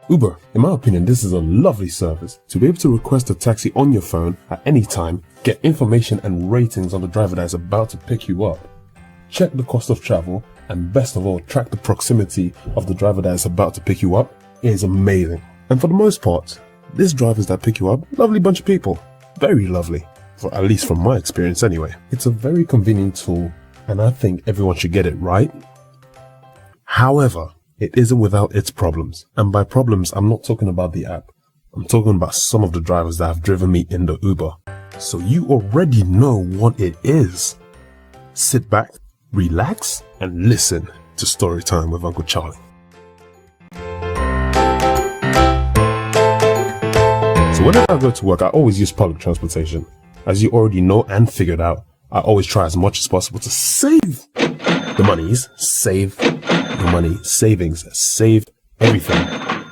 Uber, in my opinion, this is a lovely service. To be able to request a taxi on your phone at any time, get information and ratings on the driver that is about to pick you up, check the cost of travel, and best of all, track the proximity of the driver that is about to pick you up is amazing. And for the most part, these drivers that pick you up, lovely bunch of people. Very lovely, at least from my experience anyway. It's a very convenient tool, and I think everyone should get it right. However, it isn't without its problems. And by problems, I'm not talking about the app. I'm talking about some of the drivers that have driven me in the Uber. So you already know what it is. Sit back, relax, and listen to Story Time with Uncle Charlie. So whenever I go to work, I always use public transportation. As you already know and figured out, I always try as much as possible to save the monies, save the money, savings, save everything.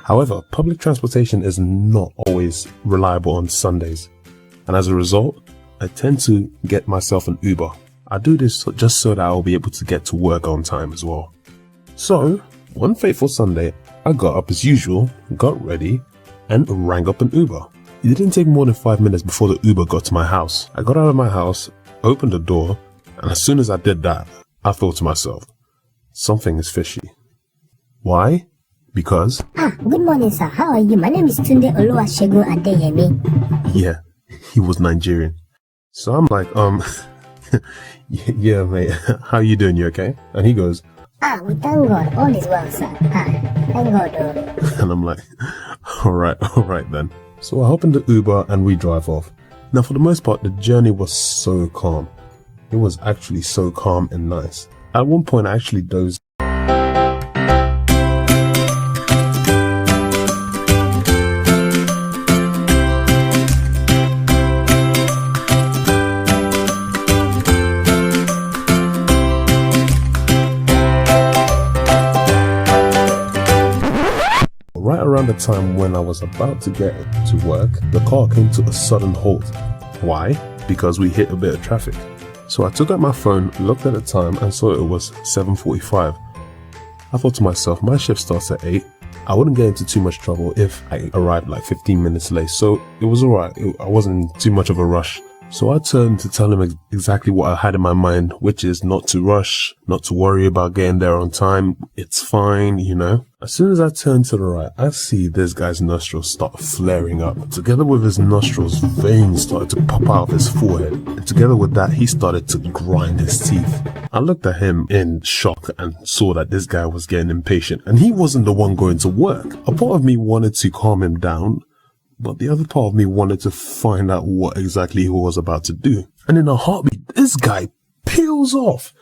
However, public transportation is not always reliable on Sundays. And as a result, I tend to get myself an Uber. I do this just so that I'll be able to get to work on time as well. So, one fateful Sunday, I got up as usual, got ready, and rang up an Uber. It didn't take more than 5 minutes before the Uber got to my house. I got out of my house, opened the door, and as soon as I did that, I thought to myself, something is fishy. Why? Because... good morning, sir. How are you? My name is Tunde Oluwasegun Adeyemi. Yeah, he was Nigerian. So I'm like, yeah, mate, how you doing? You okay? And he goes, we thank God. All is well, sir. Thank God. And I'm like, all right then. So I hop in the Uber and we drive off. Now, for the most part, the journey was so calm. It was actually so calm and nice. At one point, I actually dozed. Right around the time when I was about to get to work, the car came to a sudden halt. Why? Because we hit a bit of traffic. So I took out my phone, looked at the time, and saw it was 7:45. I thought to myself, my shift starts at 8. I wouldn't get into too much trouble if I arrived like 15 minutes late, so it was alright. I wasn't in too much of a rush. So I turned to tell him exactly what I had in my mind, which is not to rush, not to worry about getting there on time. It's fine, you know. As soon as I turned to the right, I see this guy's nostrils start flaring up. Together with his nostrils, veins started to pop out of his forehead. And together with that, he started to grind his teeth. I looked at him in shock and saw that this guy was getting impatient. And he wasn't the one going to work. A part of me wanted to calm him down, but the other part of me wanted to find out what exactly he was about to do. And in a heartbeat, this guy peels off.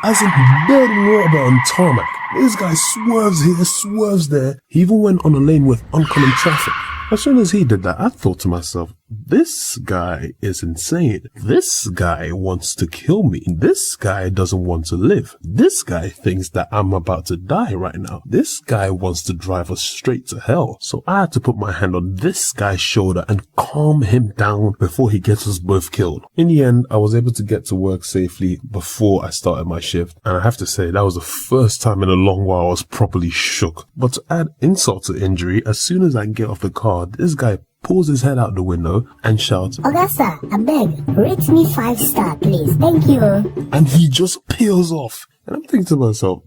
As in dead rubber on tarmac. This guy swerves here, swerves there. He even went on a lane with oncoming traffic. As soon as he did that, I thought to myself, this guy is insane. This guy wants to kill me. This guy doesn't want to live. This guy thinks that I'm about to die right now. This guy wants to drive us straight to hell. So I had to put my hand on this guy's shoulder and calm him down before he gets us both killed. In the end, I was able to get to work safely before I started my shift. And I have to say, that was the first time in a long while I was properly shook. But to add insult to injury, as soon as I get off the car, this guy pulls his head out the window and shouts, "Oga sir, I beg, rate me 5-star, please. Thank you." And he just peels off. And I'm thinking to myself,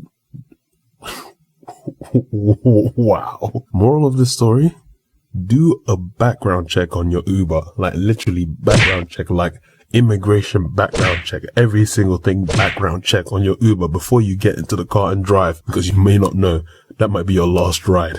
wow. Moral of the story? Do a background check on your Uber. Like literally background check, like immigration background check. Every single thing background check on your Uber before you get into the car and drive. Because you may not know, that might be your last ride.